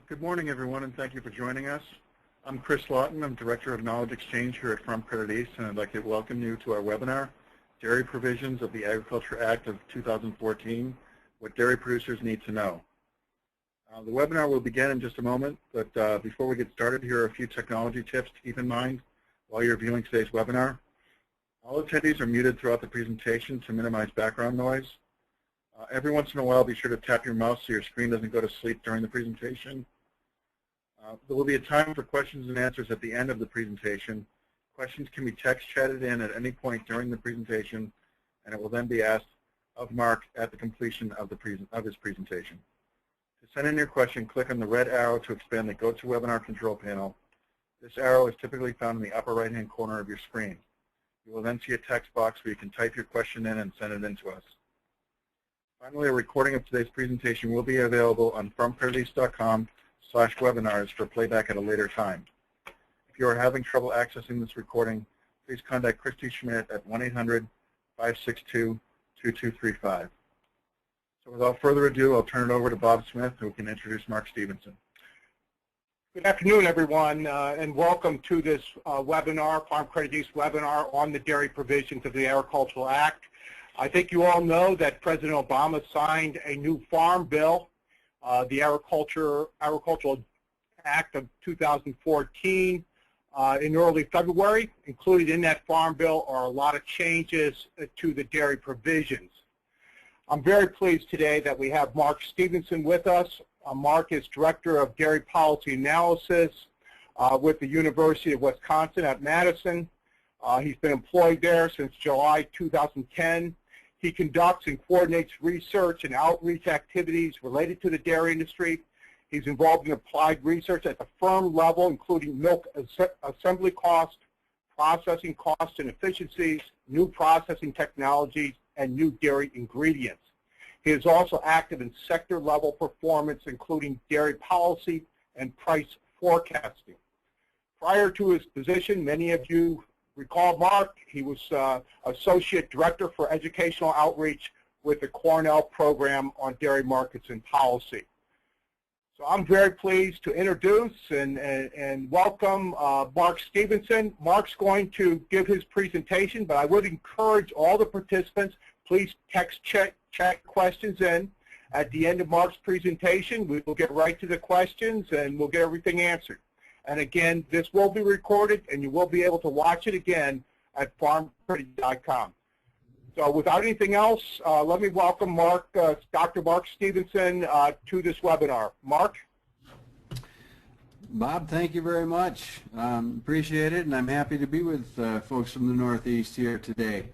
Good morning, everyone, and thank you for joining us. I'm Chris Lawton. I'm Director of Knowledge Exchange here at Farm Credit East, and I'd like to welcome you to our webinar, Dairy Provisions of the Agriculture Act of 2014, What Dairy Producers Need to Know. The webinar will begin in just a moment, but before we get started, here are a few technology tips to keep in mind while you're viewing today's webinar. All attendees are muted throughout the presentation to minimize background noise. Every once in a while, be sure to tap your mouse so your screen doesn't go to sleep during the presentation. There will be a time for questions and answers at the end of the presentation. Questions can be text chatted in at any point during the presentation, and it will then be asked of Mark at the completion of his presentation. To send in your question, click on the red arrow to expand the GoToWebinar control panel. This arrow is typically found in the upper right-hand corner of your screen. You will then see a text box where you can type your question in and send it in to us. Finally, a recording of today's presentation will be available on farmcrediteast.com/webinars for playback at a later time. If you are having trouble accessing this recording, please contact Christy Schmidt at 1-800-562-2235. So without further ado, I'll turn it over to Bob Smith, who can introduce Mark Stevenson. Good afternoon, everyone, and welcome to this webinar, Farm Credit East webinar on the dairy provisions of the Agricultural Act. I think you all know that President Obama signed a new farm bill, the Agricultural Act of 2014, in early February. Included in that farm bill are a lot of changes to the dairy provisions. I'm very pleased today that we have Mark Stevenson with us. Mark is Director of Dairy Policy Analysis with the University of Wisconsin at Madison. He's been employed there since July 2010. He conducts and coordinates research and outreach activities related to the dairy industry. He's involved in applied research at the firm level, including milk assembly cost, processing costs and efficiencies, new processing technologies, and new dairy ingredients. He is also active in sector-level performance, including dairy policy and price forecasting. Prior to his position, many of you recall Mark. He was Associate Director for Educational Outreach with the Cornell Program on Dairy Markets and Policy. So I'm very pleased to introduce and welcome Mark Stevenson. Mark's going to give his presentation, but I would encourage all the participants, please text chat questions in. At the end of Mark's presentation, we will get right to the questions and we'll get everything answered. And again, this will be recorded, and you will be able to watch it again at farmcredit.com. So without anything else, let me welcome Mark, Dr. Mark Stevenson to this webinar. Mark? Bob, thank you very much. Appreciate it, and I'm happy to be with folks from the Northeast here today.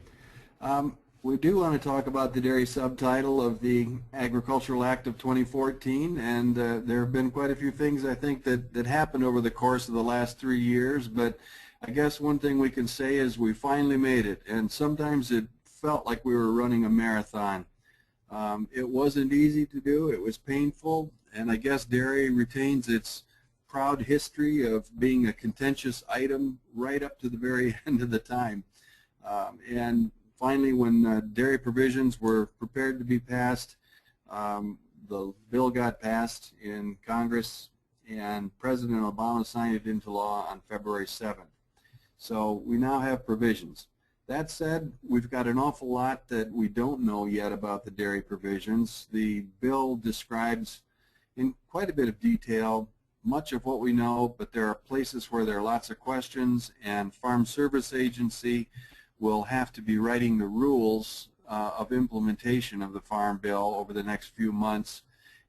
We do want to talk about the dairy subtitle of the Agricultural Act of 2014, and there have been quite a few things, I think, that happened over the course of the last 3 years, but I guess one thing we can say is we finally made it, and sometimes it felt like we were running a marathon. It wasn't easy to do, it was painful, and I guess dairy retains its proud history of being a contentious item right up to the very end of the time. And finally, when dairy provisions were prepared to be passed, the bill got passed in Congress, and President Obama signed it into law on February 7th. So we now have provisions. That said, we've got an awful lot that we don't know yet about the dairy provisions. The bill describes in quite a bit of detail much of what we know, but there are places where there are lots of questions, and Farm Service Agency will have to be writing the rules of implementation of the Farm Bill over the next few months,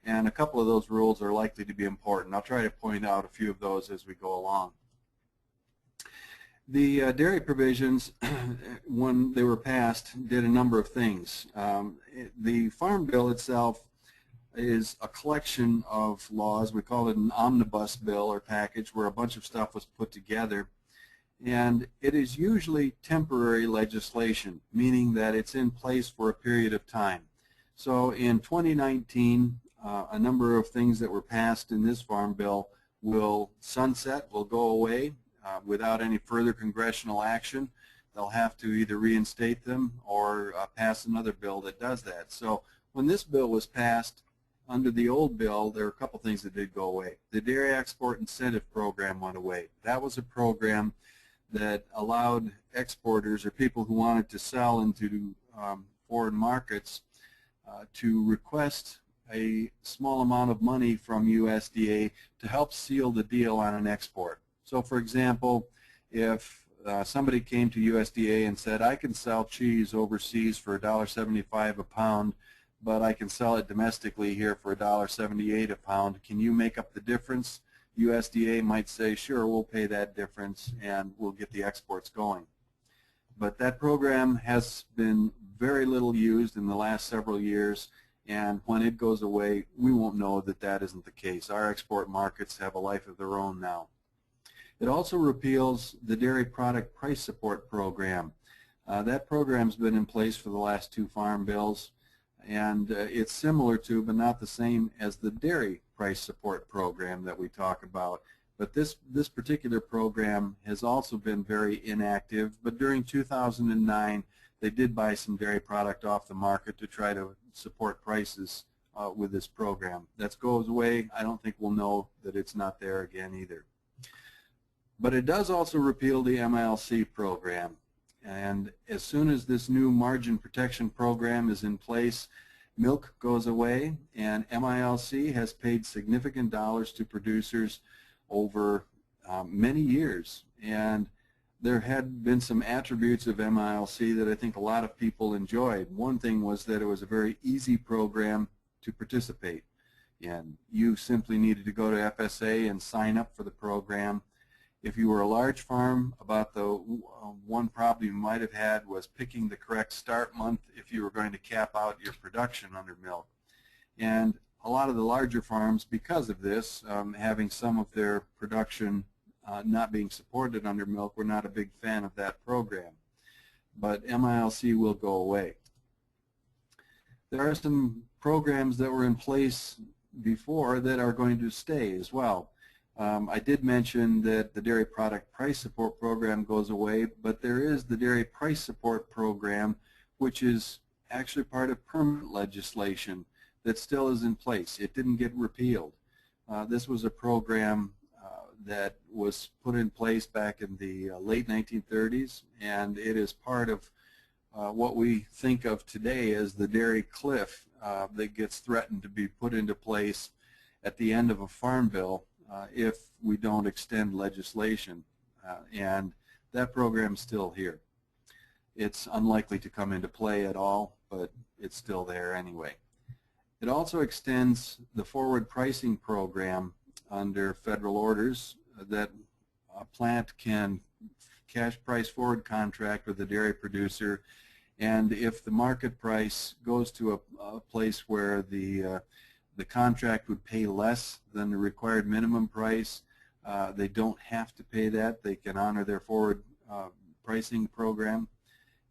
and a couple of those rules are likely to be important. I'll try to point out a few of those as we go along. The dairy provisions, when they were passed, did a number of things. The Farm Bill itself is a collection of laws. We call it an omnibus bill or package, where a bunch of stuff was put together. And it is usually temporary legislation, meaning that it's in place for a period of time. So in 2019, a number of things that were passed in this Farm Bill will sunset, will go away without any further congressional action. They'll have to either reinstate them or pass another bill that does that. So when this bill was passed, under the old bill, there are a couple things that did go away. The Dairy Export Incentive Program went away. That was a program that allowed exporters or people who wanted to sell into foreign markets to request a small amount of money from USDA to help seal the deal on an export. So for example, if somebody came to USDA and said, I can sell cheese overseas for $1.75 a pound, but I can sell it domestically here for $1.78 a pound, can you make up the difference? USDA might say, sure, we'll pay that difference and we'll get the exports going. But that program has been very little used in the last several years, and when it goes away, we won't know that that isn't the case. Our export markets have a life of their own now. It also repeals the Dairy Product Price Support Program. That program's been in place for the last 2 farm bills, and it's similar to, but not the same as, the Dairy Price Support Program that we talk about. But this particular program has also been very inactive, but during 2009 they did buy some dairy product off the market to try to support prices with this program. That goes away. I don't think we'll know that it's not there again either. But it does also repeal the MILC program, and as soon as this new margin protection program is in place, MILC goes away, and MILC has paid significant dollars to producers over many years, and there had been some attributes of MILC that I think a lot of people enjoyed. One thing was that it was a very easy program to participate in. You simply needed to go to FSA and sign up for the program. If you were a large farm, about the one problem you might have had was picking the correct start month if you were going to cap out your production under MILC. And a lot of the larger farms, because of this, having some of their production not being supported under MILC, were not a big fan of that program. But MILC will go away. There are some programs that were in place before that are going to stay as well. I did mention that the Dairy Product Price Support Program goes away, but there is the Dairy Price Support Program, which is actually part of permanent legislation that still is in place. It didn't get repealed. This was a program that was put in place back in the late 1930s, and it is part of what we think of today as the dairy cliff that gets threatened to be put into place at the end of a farm bill if we don't extend legislation, and that program's still here. It's unlikely to come into play at all, but it's still there anyway. It also extends the forward pricing program under federal orders that a plant can cash price forward contract with the dairy producer, and if the market price goes to a place where the contract would pay less than the required minimum price, they don't have to pay that. They can honor their forward pricing program,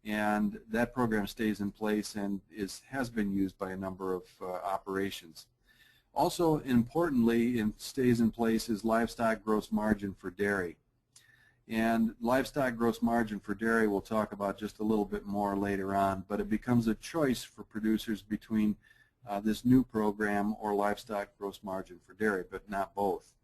and that program stays in place and has been used by a number of operations. Also, importantly, and stays in place, is livestock gross margin for dairy. And livestock gross margin for dairy we'll talk about just a little bit more later on, but it becomes a choice for producers between this new program or livestock gross margin for dairy, but not both.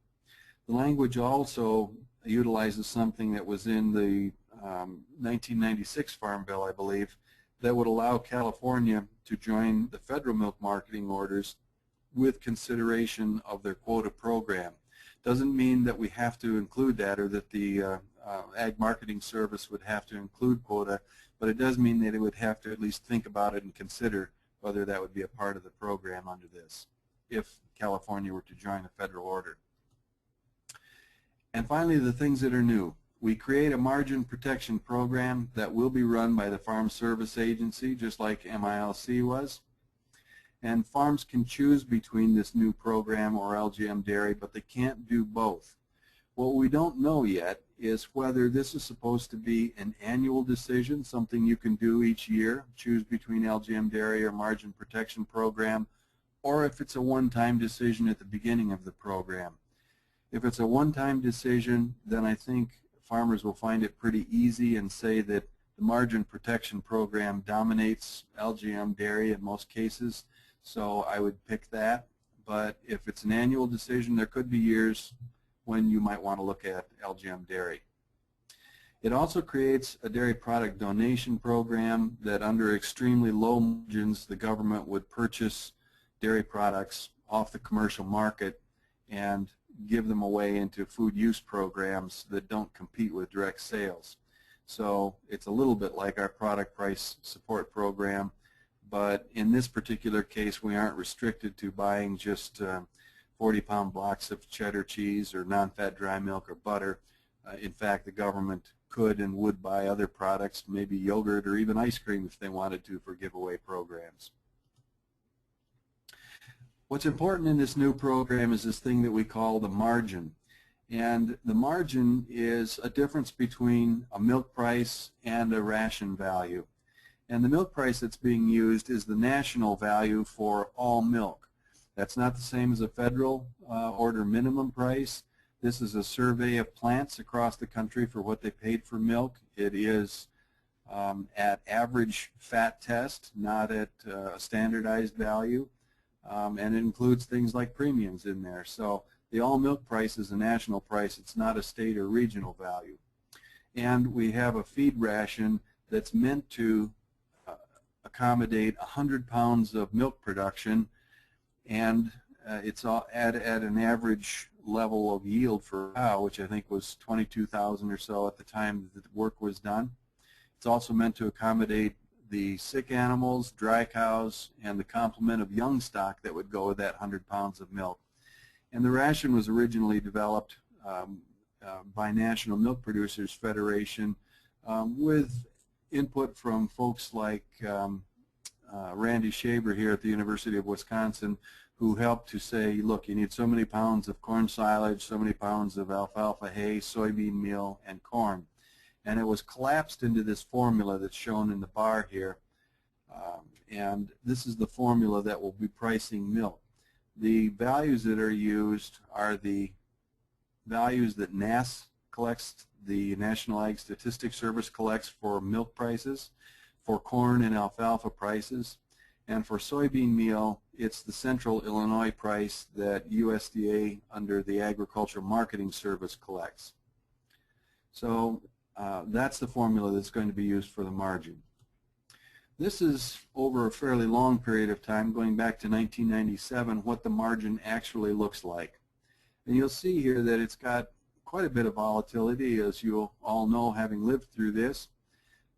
The language also utilizes something that was in the 1996 Farm Bill, I believe, that would allow California to join the federal milk marketing orders with consideration of their quota program. Doesn't mean that we have to include that, or that the Ag Marketing Service would have to include quota, but it does mean that it would have to at least think about it and consider whether that would be a part of the program under this, if California were to join a federal order. And finally, the things that are new. We create a margin protection program that will be run by the Farm Service Agency, just like MILC was. And farms can choose between this new program or LGM dairy, but they can't do both. What we don't know yet is whether this is supposed to be an annual decision, something you can do each year, choose between LGM dairy or margin protection program, or if it's a one-time decision at the beginning of the program. If it's a one-time decision, then I think farmers will find it pretty easy and say that the margin protection program dominates LGM dairy in most cases, so I would pick that. but if it's an annual decision, there could be years when you might want to look at LGM dairy. It also creates a dairy product donation program that under extremely low margins the government would purchase dairy products off the commercial market and give them away into food use programs that don't compete with direct sales. So it's a little bit like our product price support program, but in this particular case we aren't restricted to buying just 40-pound blocks of cheddar cheese or non-fat dry milk or butter. In fact, the government could and would buy other products, maybe yogurt or even ice cream if they wanted to, for giveaway programs. What's important in this new program is this thing that we call the margin. And the margin is a difference between a milk price and a ration value. And the milk price that's being used is the national value for all milk. That's not the same as a federal order minimum price. This is a survey of plants across the country for what they paid for milk. It is at average fat test, not at a standardized value. And it includes things like premiums in there. So the all milk price is a national price. It's not a state or regional value. And we have a feed ration that's meant to accommodate 100 pounds of milk production, and it's all at an average level of yield for a cow, which I think was 22,000 or so at the time that the work was done. It's also meant to accommodate the sick animals, dry cows, and the complement of young stock that would go with that 100 pounds of milk. And the ration was originally developed by National Milk Producers Federation with input from folks like Randy Shaber here at the University of Wisconsin, who helped to say, look, you need so many pounds of corn silage, so many pounds of alfalfa hay, soybean meal, and corn. And it was collapsed into this formula that's shown in the bar here. And this is the formula that will be pricing milk. The values that are used are the values that NASS collects, the National Ag Statistics Service collects for milk prices, for corn and alfalfa prices, and for soybean meal, it's the Central Illinois price that USDA under the Agricultural Marketing Service collects. So that's the formula that's going to be used for the margin. This is over a fairly long period of time, going back to 1997, what the margin actually looks like. And you'll see here that it's got quite a bit of volatility, as you all know, having lived through this.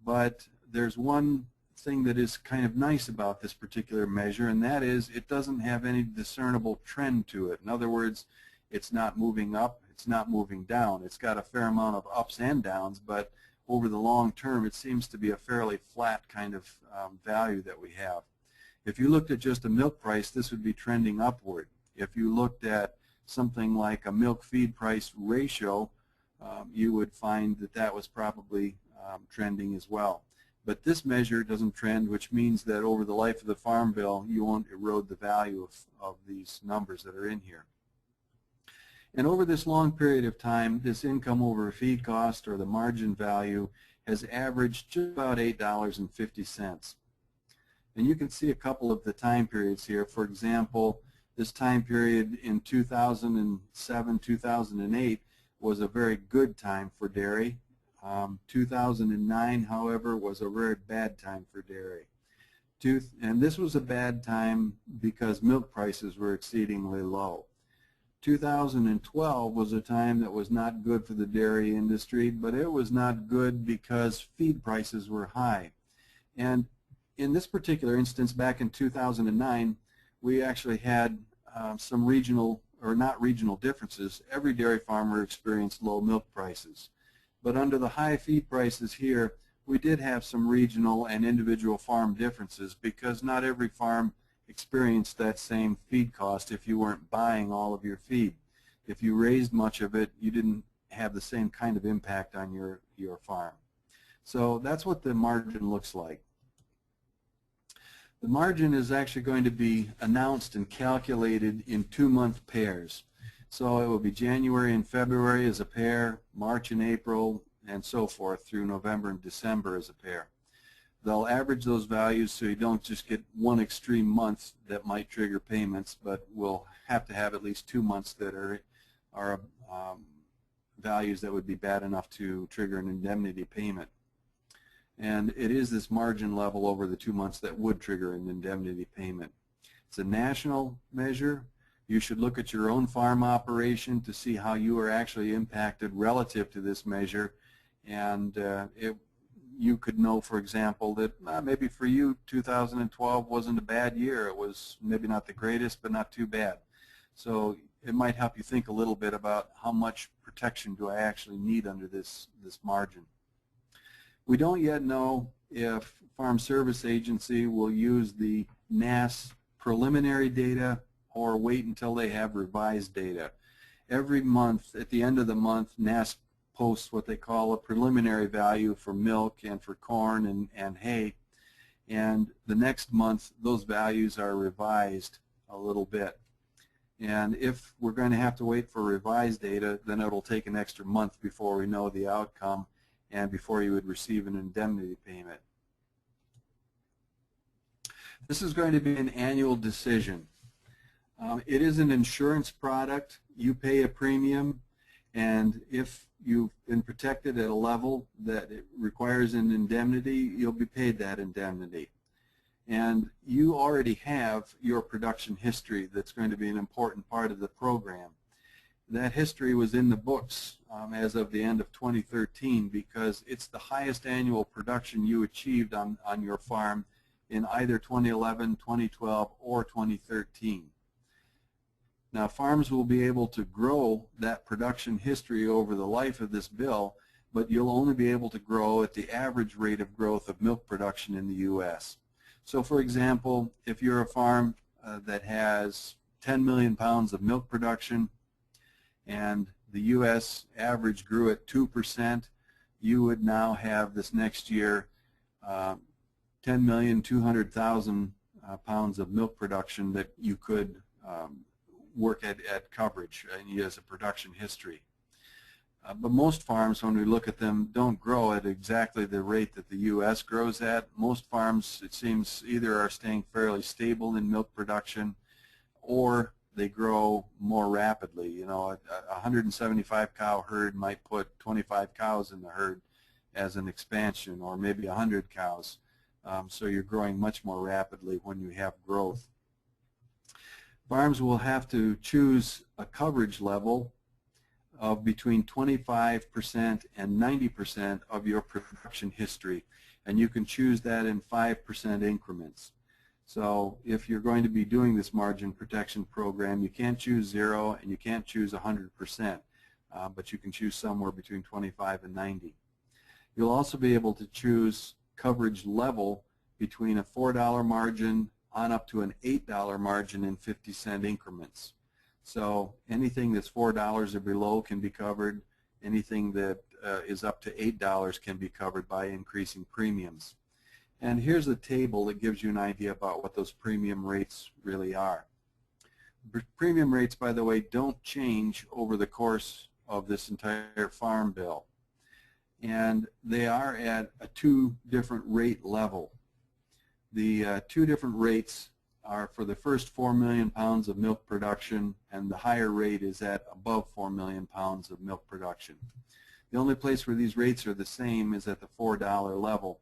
But there's one thing that is kind of nice about this particular measure, and that is it doesn't have any discernible trend to it. In other words, it's not moving up, it's not moving down. It's got a fair amount of ups and downs, but over the long term it seems to be a fairly flat kind of value that we have. If you looked at just a milk price, this would be trending upward. If you looked at something like a milk feed price ratio, you would find that that was probably trending as well. But this measure doesn't trend, which means that over the life of the Farm Bill, you won't erode the value of these numbers that are in here. And over this long period of time, this income over feed cost, or the margin value, has averaged just about $8.50. And you can see a couple of the time periods here. For example, this time period in 2007, 2008 was a very good time for dairy. 2009, however, was a very bad time for dairy. And this was a bad time because milk prices were exceedingly low. 2012 was a time that was not good for the dairy industry, but it was not good because feed prices were high. And in this particular instance, back in 2009, we actually had some regional, or not regional differences. Every dairy farmer experienced low milk prices. But under the high feed prices here, we did have some regional and individual farm differences because not every farm experienced that same feed cost if you weren't buying all of your feed. If you raised much of it, you didn't have the same kind of impact on your farm. So that's what the margin looks like. The margin is actually going to be announced and calculated in 2-month pairs. So it will be January and February as a pair, March and April, and so forth through November and December as a pair. They'll average those values so you don't just get one extreme month that might trigger payments, but will have to have at least 2 months that are values that would be bad enough to trigger an indemnity payment. And it is this margin level over the 2 months that would trigger an indemnity payment. It's a national measure. You should look at your own farm operation to see how you are actually impacted relative to this measure. And you could know, for example, that maybe for you 2012 wasn't a bad year. It was maybe not the greatest, but not too bad. So it might help you think a little bit about how much protection do I actually need under this margin. We don't yet know if Farm Service Agency will use the NASS preliminary data or wait until they have revised data. Every month, at the end of the month, NASS posts what they call a preliminary value for milk and for corn and hay. And the next month, those values are revised a little bit. And if we're going to have to wait for revised data, then it'll take an extra month before we know the outcome and before you would receive an indemnity payment. This is going to be an annual decision. It is an insurance product. You pay a premium, and if you've been protected at a level that it requires an indemnity, you'll be paid that indemnity. And you already have your production history that's going to be an important part of the program. That history was in the books as of the end of 2013 because it's the highest annual production you achieved on your farm in either 2011, 2012, or 2013. Now, farms will be able to grow that production history over the life of this bill, but you'll only be able to grow at the average rate of growth of milk production in the U.S. So, for example, if you're a farm that has 10 million pounds of milk production and the U.S. average grew at 2%, you would now have this next year 10,200,000 pounds of milk production that you could work at coverage and as a production history. But most farms, when we look at them, don't grow at exactly the rate that the U.S. grows at. Most farms, it seems, either are staying fairly stable in milk production or they grow more rapidly. You know, a 175 cow herd might put 25 cows in the herd as an expansion, or maybe 100 cows. So you're growing much more rapidly when you have growth. Farms will have to choose a coverage level of between 25% and 90% of your production history, and you can choose that in 5% increments. So if you're going to be doing this margin protection program, you can't choose 0 and you can't choose 100%, but you can choose somewhere between 25 and 90. You'll also be able to choose coverage level between a $4 margin on up to an $8 margin in 50-cent increments. So anything that's $4 or below can be covered. Anything that is up to $8 can be covered by increasing premiums. And here's a table that gives you an idea about what those premium rates really are. Premium rates, by the way, don't change over the course of this entire farm bill. And they are at a 2 different rate level. The 2 different rates are for the first 4 million pounds of milk production, and the higher rate is at above 4 million pounds of milk production. The only place where these rates are the same is at the $4 level.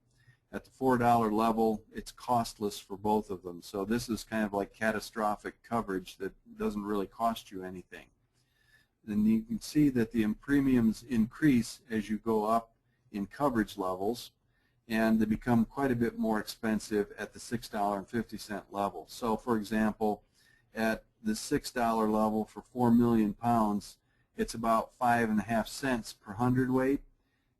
At the $4 level, it's costless for both of them. So this is kind of like catastrophic coverage that doesn't really cost you anything. Then you can see that the premiums increase as you go up in coverage levels, and they become quite a bit more expensive at the $6.50 level. So, for example, at the $6 level for 4 million pounds, it's about 5.5 cents per hundredweight,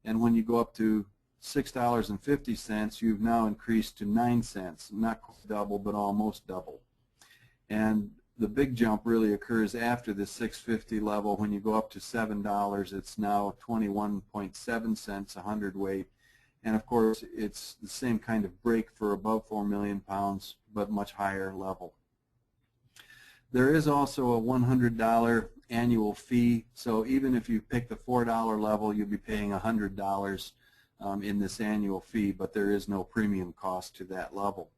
and when you go up to $6.50, you've now increased to 9 cents, not quite double, but almost double. And the big jump really occurs after the $6.50 level. When you go up to $7, it's now 21.7 cents a hundredweight. And of course, it's the same kind of break for above 4 million pounds, but much higher level. There is also a $100 annual fee, so even if you pick the $4 level, you'll be paying $100 in this annual fee, but there is no premium cost to that level.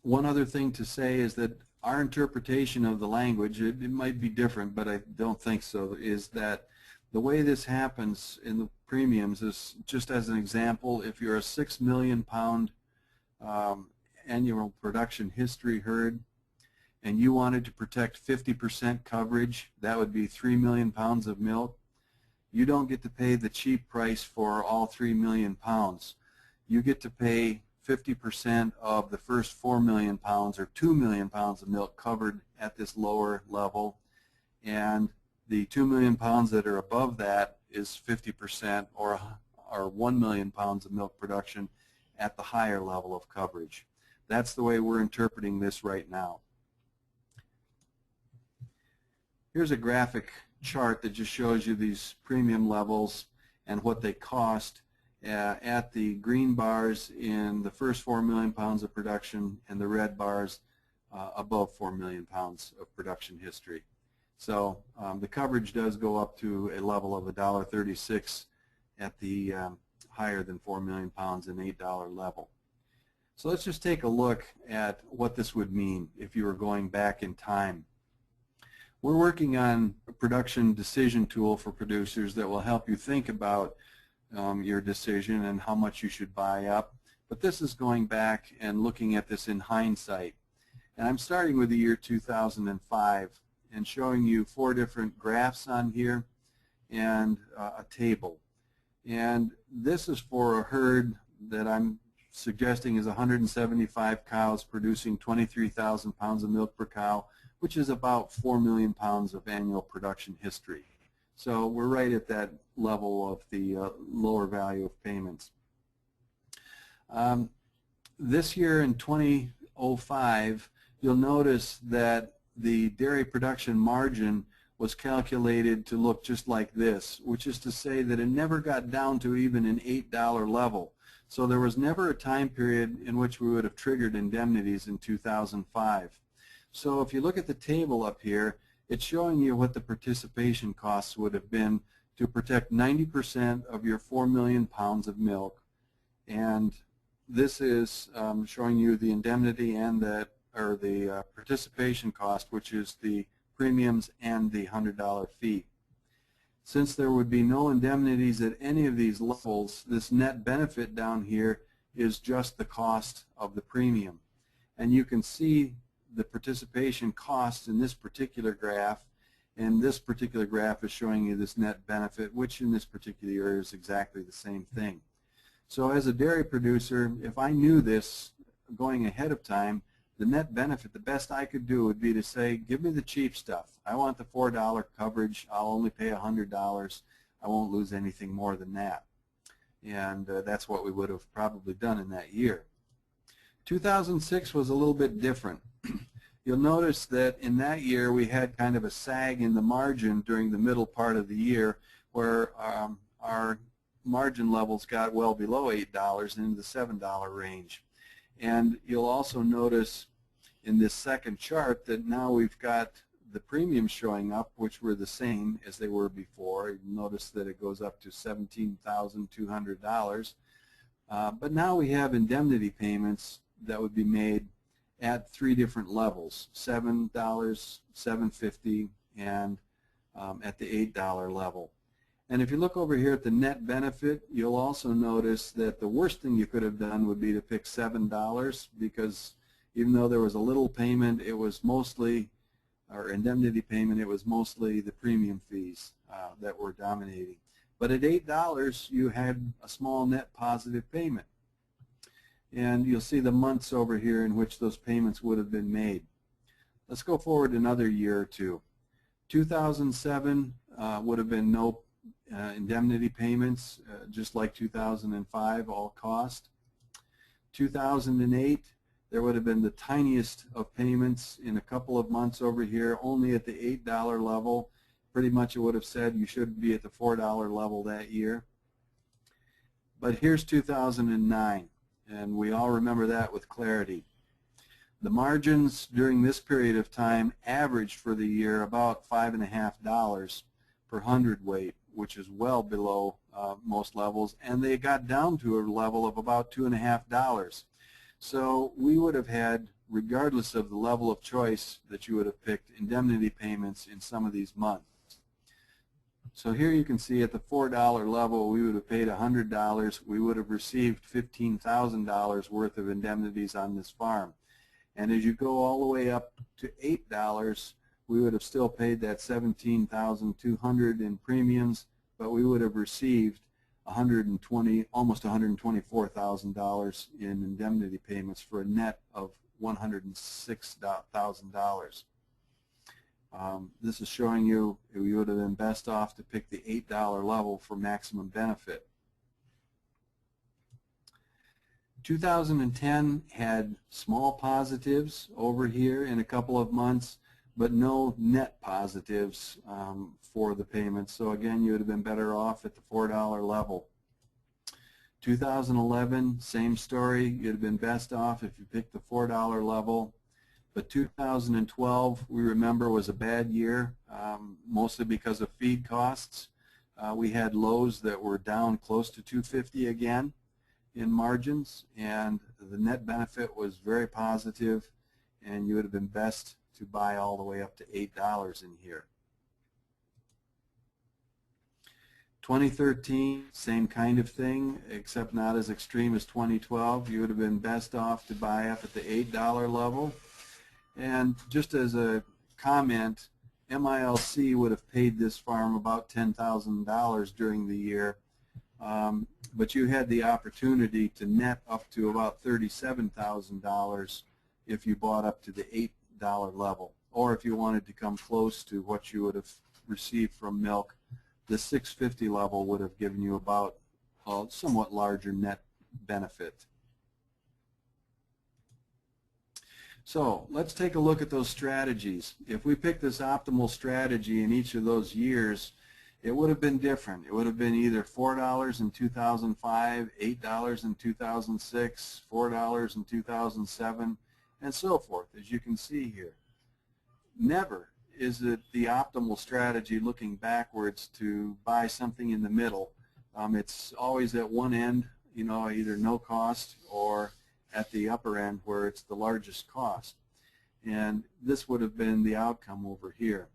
One other thing to say is that our interpretation of the language, it might be different, but I don't think so, is that the way this happens in the premiums is, just as an example, if you're a 6 million pound annual production history herd and you wanted to protect 50% coverage, that would be 3 million pounds of milk. You don't get to pay the cheap price for all 3 million pounds. You get to pay 50% of the first 4 million pounds or 2 million pounds of milk covered at this lower level, and the 2 million pounds that are above that is 50% or 1 million pounds of milk production at the higher level of coverage. That's the way we're interpreting this right now. Here's a graphic chart that just shows you these premium levels and what they cost at the green bars in the first 4 million pounds of production and the red bars above 4 million pounds of production history. So the coverage does go up to a level of $1.36 at the higher than 4 million pounds and $8 level. So let's just take a look at what this would mean if you were going back in time. We're working on a production decision tool for producers that will help you think about your decision and how much you should buy up. But this is going back and looking at this in hindsight. And I'm starting with the year 2005 and showing you 4 different graphs on here and a table. And this is for a herd that I'm suggesting is 175 cows producing 23,000 pounds of milk per cow, which is about 4 million pounds of annual production history. So we're right at that level of the lower value of payments. This year in 2005, you'll notice that the dairy production margin was calculated to look just like this, which is to say that it never got down to even an $8 level. So there was never a time period in which we would have triggered indemnities in 2005. So if you look at the table up here, it's showing you what the participation costs would have been to protect 90% of your 4 million pounds of milk. And this is showing you the indemnity and the participation cost, which is the premiums and the $100 fee. Since there would be no indemnities at any of these levels, this net benefit down here is just the cost of the premium. And you can see the participation cost in this particular graph, and this particular graph is showing you this net benefit, which in this particular year is exactly the same thing. So as a dairy producer, if I knew this going ahead of time, the net benefit, the best I could do would be to say, give me the cheap stuff. I want the $4 coverage. I'll only pay $100. I won't lose anything more than that. And that's what we would have probably done in that year. 2006 was a little bit different. You'll notice that in that year we had kind of a sag in the margin during the middle part of the year where our margin levels got well below $8 and into the $7 range. And you'll also notice in this second chart that now we've got the premiums showing up, which were the same as they were before. You'll notice that it goes up to $17,200. But now we have indemnity payments that would be made at 3 different levels, $7, $7.50, and at the $8 level. And if you look over here at the net benefit, you'll also notice that the worst thing you could have done would be to pick $7, because even though there was a little payment, it was mostly, or indemnity payment, it was mostly the premium fees that were dominating. But at $8, you had a small net positive payment. And you'll see the months over here in which those payments would have been made. Let's go forward another year or two. 2007 would have been no indemnity payments, just like 2005, all cost. 2008, there would have been the tiniest of payments in a couple of months over here, only at the $8 level. Pretty much it would have said you should be at the $4 level that year. But here's 2009, and we all remember that with clarity. The margins during this period of time averaged for the year about $5.50 per hundredweight, which is well below most levels, and they got down to a level of about $2.50. So we would have had regardless of the level of choice that you would have picked indemnity payments in some of these months. So here you can see at the $4 level, we would have paid $100. We would have received $15,000 worth of indemnities on this farm. And as you go all the way up to $8, we would have still paid that $17,200 in premiums, but we would have received almost $124,000 in indemnity payments for a net of $106,000. This is showing you we would have been best off to pick the $8 level for maximum benefit. 2010 had small positives over here in a couple of months, but no net positives for the payments. So again, you would have been better off at the $4 level. 2011, same story. You'd have been best off if you picked the $4 level. But 2012, we remember, was a bad year, mostly because of feed costs. We had lows that were down close to $2.50 again in margins, and the net benefit was very positive, and you would have been best to buy all the way up to $8 in here. 2013, same kind of thing, except not as extreme as 2012. You would have been best off to buy up at the $8 level. And just as a comment, MILC would have paid this farm about $10,000 during the year, but you had the opportunity to net up to about $37,000 if you bought up to the $8 level, or if you wanted to come close to what you would have received from MILC, the $6.50 level would have given you about a somewhat larger net benefit. So let's take a look at those strategies. If we pick this optimal strategy in each of those years, it would have been different. It would have been either $4 in 2005, $8 in 2006, $4 in 2007, and so forth, as you can see here. Never is it the optimal strategy looking backwards to buy something in the middle. It's always at one end, you know, either no cost or at the upper end where it's the largest cost. And this would have been the outcome over here.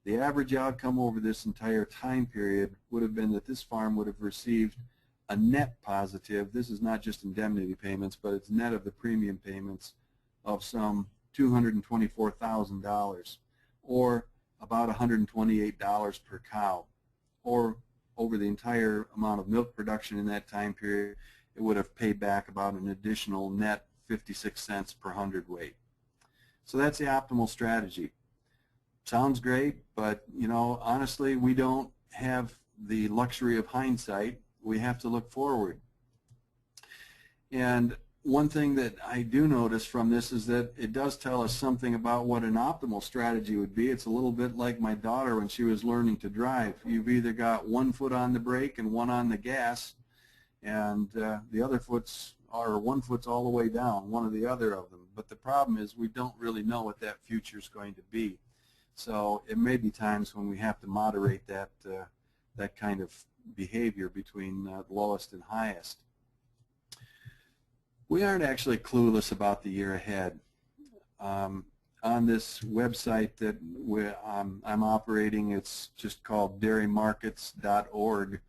The average outcome over this entire time period would have been that this farm would have received a net positive. This is not just indemnity payments, but it's net of the premium payments of some $224,000, or about $128 per cow, or over the entire amount of milk production in that time period, it would have paid back about an additional net 56 cents per hundredweight. So that's the optimal strategy. Sounds great, but you know, honestly, we don't have the luxury of hindsight. We have to look forward. And one thing that I do notice from this is that it does tell us something about what an optimal strategy would be. It's a little bit like my daughter when she was learning to drive. You've either got one foot on the brake and one on the gas, and the other foot's, or one foot's all the way down, one or the other of them. But the problem is we don't really know what that future is going to be. So it may be times when we have to moderate that, that kind of behavior between lowest and highest. We aren't actually clueless about the year ahead. On this website that I'm operating, it's just called dairymarkets.org.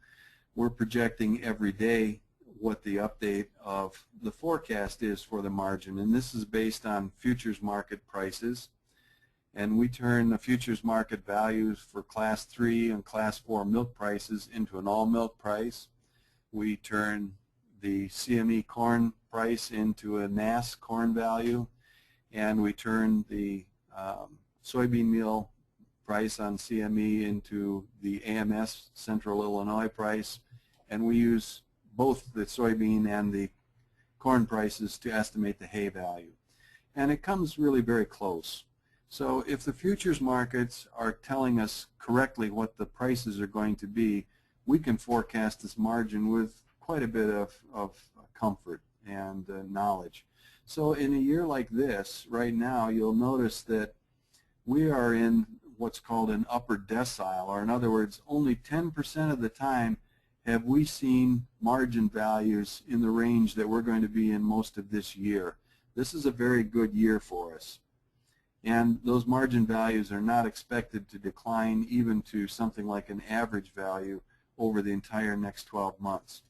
We're projecting every day what the update of the forecast is for the margin, and this is based on futures market prices. And we turn the futures market values for Class 3 and Class 4 milk prices into an all milk price. We turn the CME corn price into a NAS corn value, and we turn the soybean meal price on CME into the AMS Central Illinois price, and we use both the soybean and the corn prices to estimate the hay value. And it comes really very close. So if the futures markets are telling us correctly what the prices are going to be, we can forecast this margin with quite a bit of comfort and knowledge. So in a year like this, right now, you'll notice that we are in what's called an upper decile, or in other words, only 10% of the time have we seen margin values in the range that we're going to be in most of this year. this is a very good year for us. And those margin values are not expected to decline even to something like an average value over the entire next 12 months.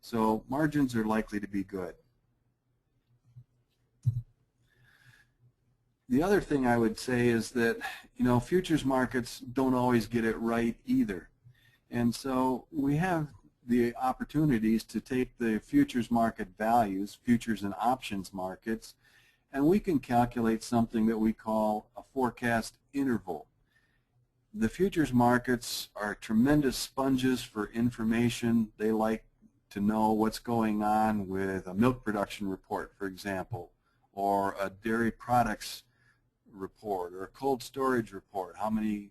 So margins are likely to be good. The other thing I would say is that, futures markets don't always get it right either. And so we have the opportunities to take the futures market values, futures and options markets, and we can calculate something that we call a forecast interval. The futures markets are tremendous sponges for information. They like to know what's going on with a milk production report, for example, or a dairy products report, or a cold storage report. How many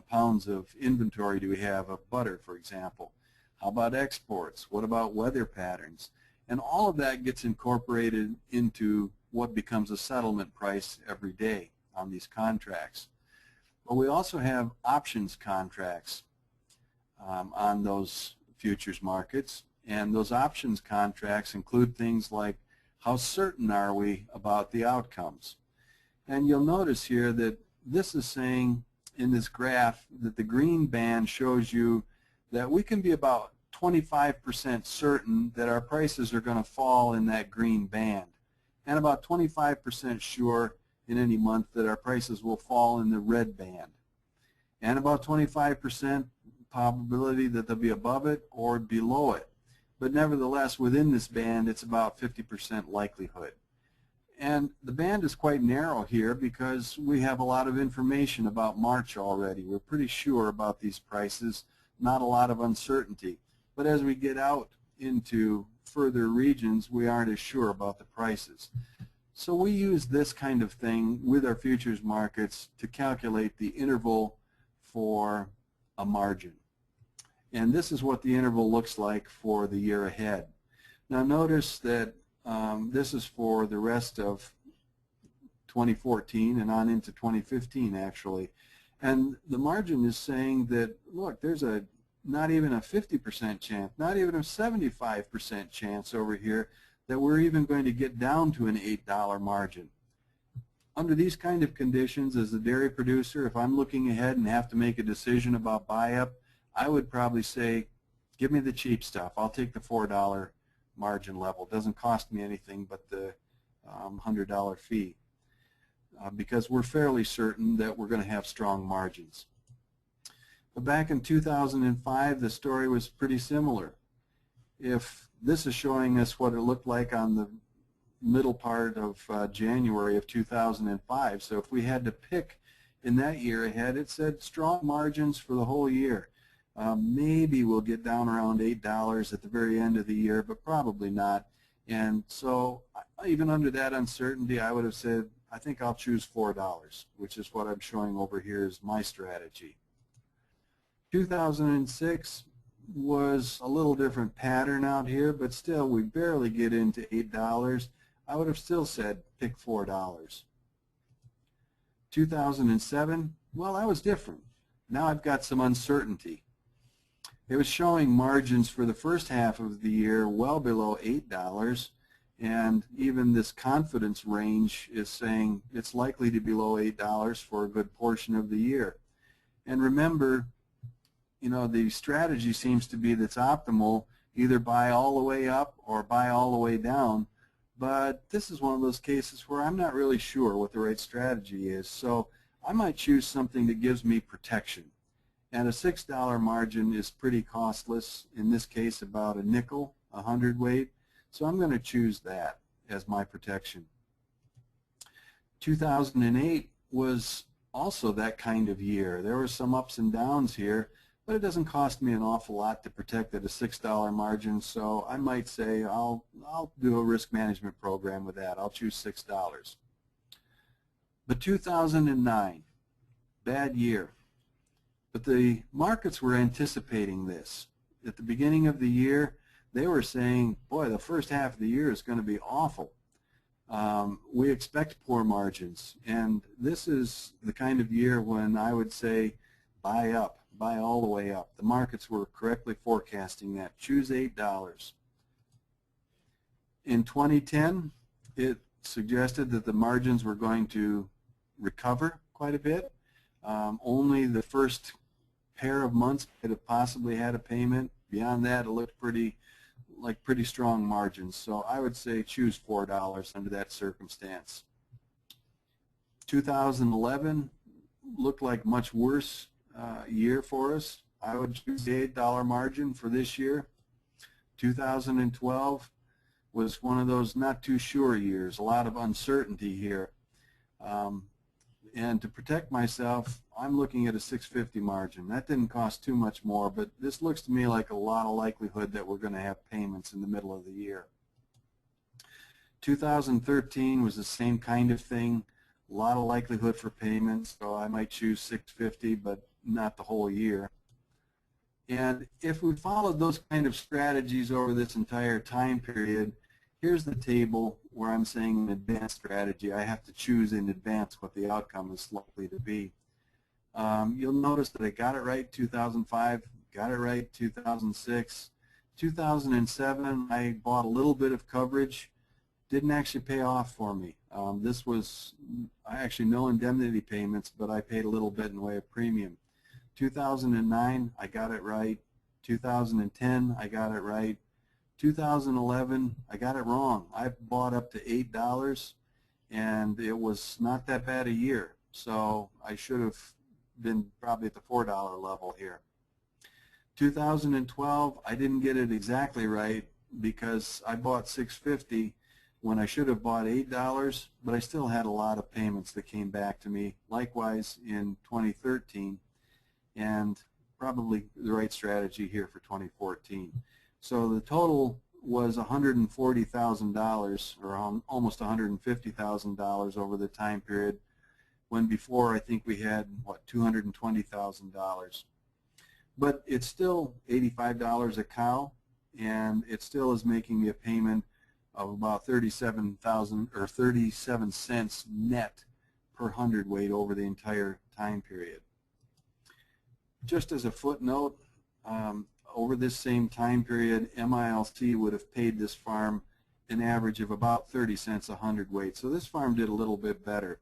pounds of inventory do we have of butter, for example? How about exports? What about weather patterns? And all of that gets incorporated into what becomes a settlement price every day on these contracts. But we also have options contracts on those futures markets, and those options contracts include things like how certain are we about the outcomes. And you'll notice here that this is saying in this graph that the green band shows you that we can be about 25% certain that our prices are going to fall in that green band, and about 25% sure in any month that our prices will fall in the red band, and about 25% probability that they'll be above it or below it. But nevertheless, within this band, it's about 50% likelihood. And the band is quite narrow here because we have a lot of information about March already. We're pretty sure about these prices, not a lot of uncertainty. But as we get out into further regions, we aren't as sure about the prices. So we use this kind of thing with our futures markets to calculate the interval for a margin. And this is what the interval looks like for the year ahead. Now notice that this is for the rest of 2014 and on into 2015 actually. And the margin is saying that, look, there's not even a 50% chance, not even a 75% chance over here that we're even going to get down to an $8 margin. Under these kind of conditions, as a dairy producer, if I'm looking ahead and have to make a decision about buy-up, I would probably say, give me the cheap stuff. I'll take the $4 margin level. It doesn't cost me anything but the $100 fee because we're fairly certain that we're going to have strong margins. But back in 2005, the story was pretty similar. If this is showing us what it looked like on the middle part of January of 2005, so if we had to pick in that year ahead, it said strong margins for the whole year. Maybe we'll get down around $8 at the very end of the year, but probably not. And so even under that uncertainty, I would have said, I think I'll choose $4, which is what I'm showing over here as my strategy. 2006 was a little different pattern out here, but still we barely get into $8. I would have still said pick $4. 2007, well, that was different. Now I've got some uncertainty. It was showing margins for the first half of the year well below $8, and even this confidence range is saying it's likely to be below $8 for a good portion of the year. And remember, the strategy seems to be that's optimal, either buy all the way up or buy all the way down, but this is one of those cases where I'm not really sure what the right strategy is, so I might choose something that gives me protection. And a $6 margin is pretty costless, in this case about a nickel, a hundredweight, so I'm going to choose that as my protection. 2008 was also that kind of year. There were some ups and downs here, but it doesn't cost me an awful lot to protect at a $6 margin, so I might say I'll do a risk management program with that. I'll choose $6. But 2009, bad year. But the markets were anticipating this. At the beginning of the year, they were saying, boy, the first half of the year is going to be awful. We expect poor margins, and this is the kind of year when I would say buy up, buy all the way up. The markets were correctly forecasting that. Choose $8. In 2010, it suggested that the margins were going to recover quite a bit. Only the first pair of months could have possibly had a payment. Beyond that, it looked pretty strong margins. So I would say choose $4 under that circumstance. 2011 looked like much worse year for us. I would choose the $8 margin for this year. 2012 was one of those not too sure years, a lot of uncertainty here. And to protect myself, I'm looking at a $6.50 margin. That didn't cost too much more, but this looks to me like a lot of likelihood that we're going to have payments in the middle of the year. 2013 was the same kind of thing, a lot of likelihood for payments, so I might choose $6.50, but not the whole year. And if we followed those kind of strategies over this entire time period, here's the table where I'm saying an advanced strategy. I have to choose in advance what the outcome is likely to be. You'll notice that I got it right 2005, got it right 2006. 2007, I bought a little bit of coverage. Didn't actually pay off for me. This was actually no indemnity payments, but I paid a little bit in the way of premium. 2009, I got it right. 2010, I got it right. 2011, I got it wrong. I bought up to $8, and it was not that bad a year. So I should have been probably at the $4 level here. 2012, I didn't get it exactly right because I bought $6.50 when I should have bought $8, but I still had a lot of payments that came back to me. Likewise in 2013, and probably the right strategy here for 2014. So the total was $140,000, or almost $150,000 over the time period, when before I think we had, what, $220,000. But it's still $85 a cow, and it still is making me a payment of about 37 cents net per hundredweight over the entire time period. Just as a footnote, over this same time period, MILC would have paid this farm an average of about 30 cents a hundredweight. So this farm did a little bit better.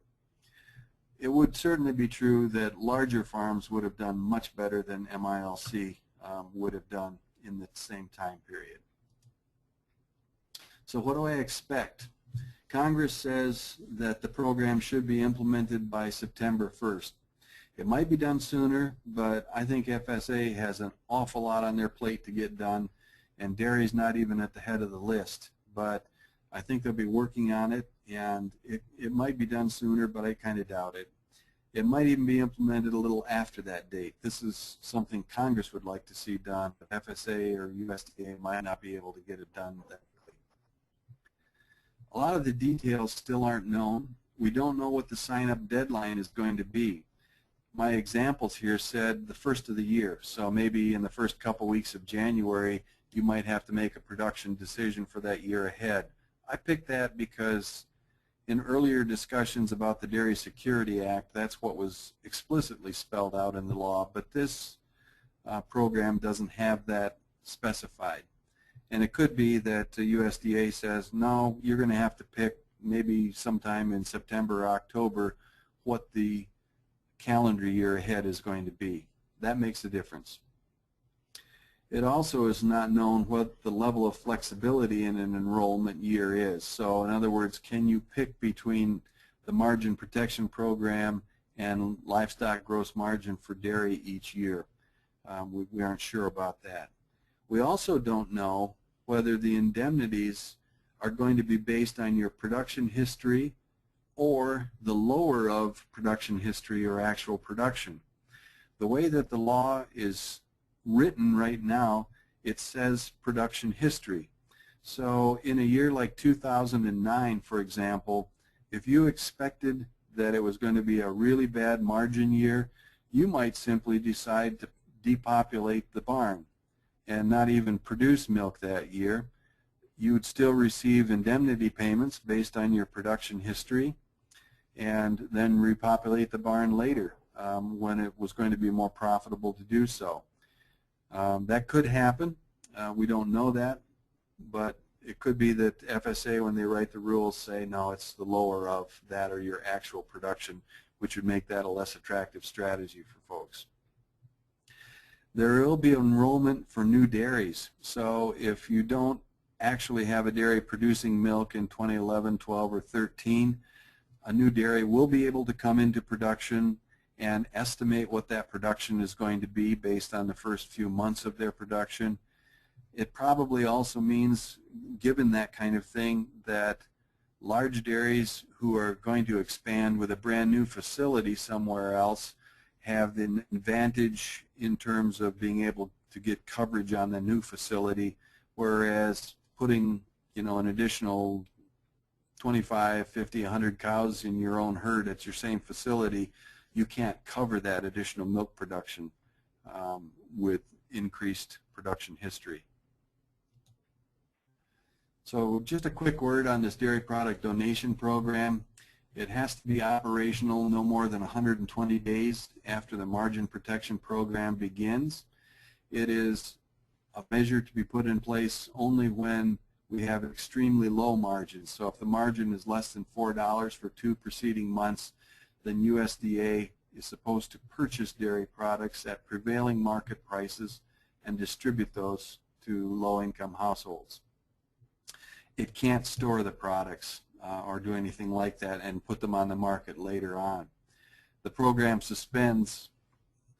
It would certainly be true that larger farms would have done much better than MILC would have done in the same time period. So what do I expect? Congress says that the program should be implemented by September 1st. It might be done sooner, but I think FSA has an awful lot on their plate to get done, and dairy's not even at the head of the list. But I think they'll be working on it, and it might be done sooner, but I kind of doubt it. It might even be implemented a little after that date. This is something Congress would like to see done, but FSA or USDA might not be able to get it done that quickly. A lot of the details still aren't known. We don't know what the sign-up deadline is going to be. My examples here said the first of the year, so maybe in the first couple weeks of January you might have to make a production decision for that year ahead. I picked that because in earlier discussions about the Dairy Security Act, that's what was explicitly spelled out in the law, but this program doesn't have that specified. And it could be that the USDA says, no, you're going to have to pick maybe sometime in September or October what the calendar year ahead is going to be. That makes a difference. It also is not known what the level of flexibility in an enrollment year is. So in other words, can you pick between the margin protection program and livestock gross margin for dairy each year? We aren't sure about that. We also don't know whether the indemnities are going to be based on your production history or the lower of production history or actual production. The way that the law is written right now, it says production history. So in a year like 2009, for example, if you expected that it was going to be a really bad margin year, you might simply decide to depopulate the barn and not even produce milk that year. You would still receive indemnity payments based on your production history, and then repopulate the barn later when it was going to be more profitable to do so. That could happen. We don't know that, but it could be that FSA, when they write the rules, say, no, it's the lower of that or your actual production, which would make that a less attractive strategy for folks. There will be enrollment for new dairies. So if you don't actually have a dairy producing milk in 2011, 12, or 13, a new dairy will be able to come into production and estimate what that production is going to be based on the first few months of their production. It probably also means, given that kind of thing, that large dairies who are going to expand with a brand new facility somewhere else have the advantage in terms of being able to get coverage on the new facility, whereas putting, an additional 25, 50, 100 cows in your own herd at your same facility, you can't cover that additional milk production with increased production history. So just a quick word on this dairy product donation program. It has to be operational no more than 120 days after the margin protection program begins. It is a measure to be put in place only when we have extremely low margins. So if the margin is less than $4 for 2 preceding months, then USDA is supposed to purchase dairy products at prevailing market prices and distribute those to low-income households. It can't store the products or do anything like that and put them on the market later on. The program suspends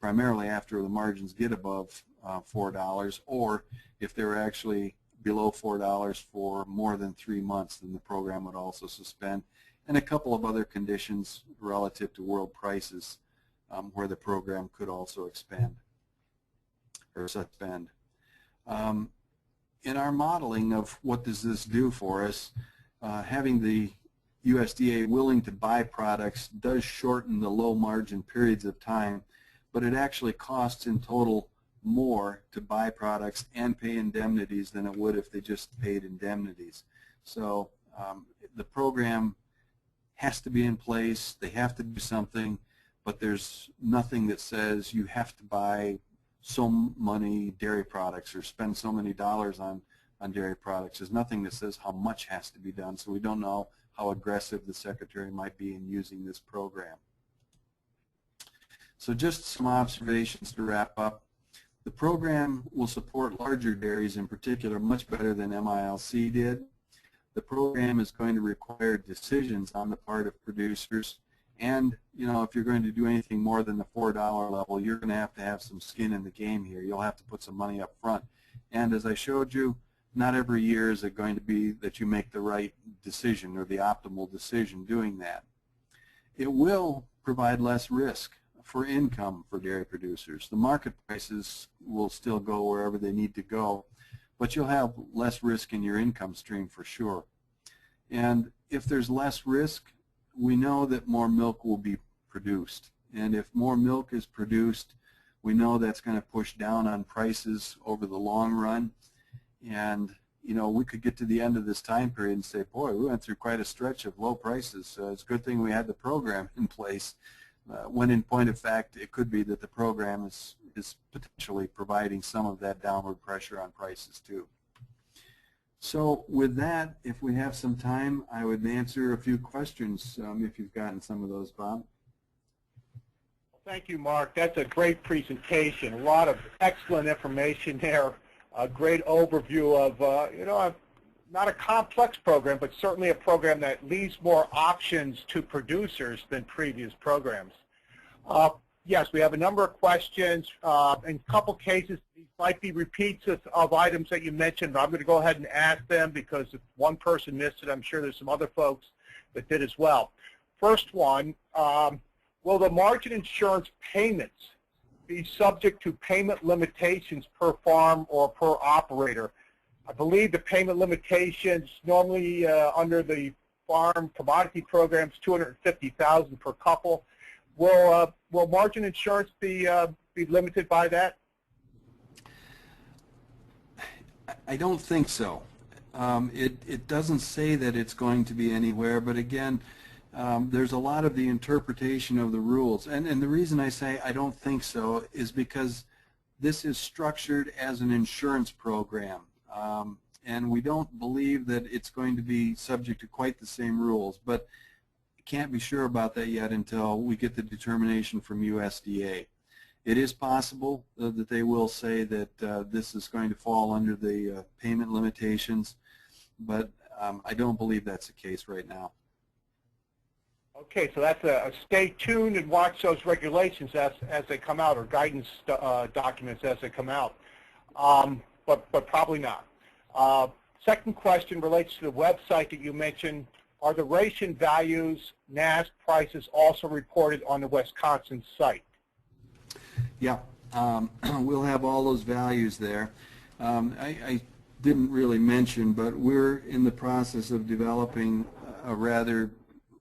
primarily after the margins get above $4, or if they're actually below $4 for more than 3 months, then the program would also suspend, and a couple of other conditions relative to world prices where the program could also expand or suspend. In our modeling of what does this do for us, having the USDA willing to buy products does shorten the low margin periods of time, but it actually costs in total more to buy products and pay indemnities than it would if they just paid indemnities. So the program has to be in place, they have to do something, but there's nothing that says you have to buy so many dairy products or spend so many dollars on dairy products. There's nothing that says how much has to be done, so we don't know how aggressive the Secretary might be in using this program. So just some observations to wrap up. The program will support larger dairies in particular much better than MILC did. The program is going to require decisions on the part of producers, and if you're going to do anything more than the $4 level, you're going to have some skin in the game here. You'll have to put some money up front. And as I showed you, not every year is it going to be that you make the right decision or the optimal decision doing that. It will provide less risk for income for dairy producers. The market prices will still go wherever they need to go, but you'll have less risk in your income stream for sure. And if there's less risk, we know that more milk will be produced. And if more milk is produced, we know that's going to push down on prices over the long run. And we could get to the end of this time period and say, boy, we went through quite a stretch of low prices. It's a good thing we had the program in place. When in point of fact, it could be that the program is potentially providing some of that downward pressure on prices too. So with that, if we have some time, I would answer a few questions if you've gotten some of those, Bob. Thank you, Mark. That's a great presentation. A lot of excellent information there. A great overview of, not a complex program, but certainly a program that leaves more options to producers than previous programs. Yes, we have a number of questions. In a couple cases, these might be repeats of items that you mentioned, but I'm going to go ahead and ask them because if one person missed it, I'm sure there's some other folks that did as well. First one, will the margin insurance payments be subject to payment limitations per farm or per operator? I believe the payment limitations normally under the farm commodity programs, $250,000 per couple. Will margin insurance be limited by that? I don't think so. It doesn't say that it's going to be anywhere, but again, there's a lot of the interpretation of the rules. And the reason I say I don't think so is because this is structured as an insurance program. and we don't believe that it's going to be subject to quite the same rules, but can't be sure about that yet until we get the determination from USDA. It is possible that they will say that this is going to fall under the payment limitations, but I don't believe that's the case right now. Okay, so that's a stay tuned and watch those regulations as they come out, or guidance documents as they come out, but probably not. Second question relates to the website that you mentioned. Are the ration values, NASP prices also reported on the Wisconsin site? Yeah, we'll have all those values there. I didn't really mention, but we're in the process of developing a rather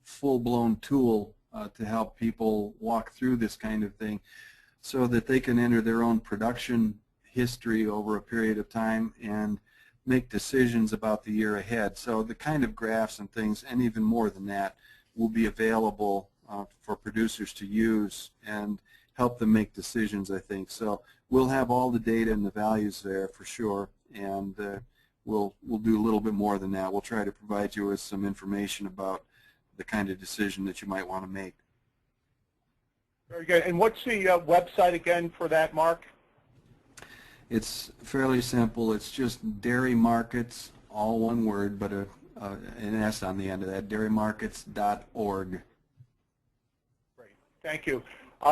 full-blown tool to help people walk through this kind of thing so that they can enter their own production history over a period of time and make decisions about the year ahead. So the kind of graphs and things, and even more than that, will be available for producers to use and help them make decisions, I think. So we'll have all the data and the values there for sure, and we'll do a little bit more than that. We'll try to provide you with some information about the kind of decision that you might want to make. Very good. And what's the website again for that, Mark? It's fairly simple. It's just dairy markets, all one word, but an S on the end of that, dairymarkets.org. Great. Thank you.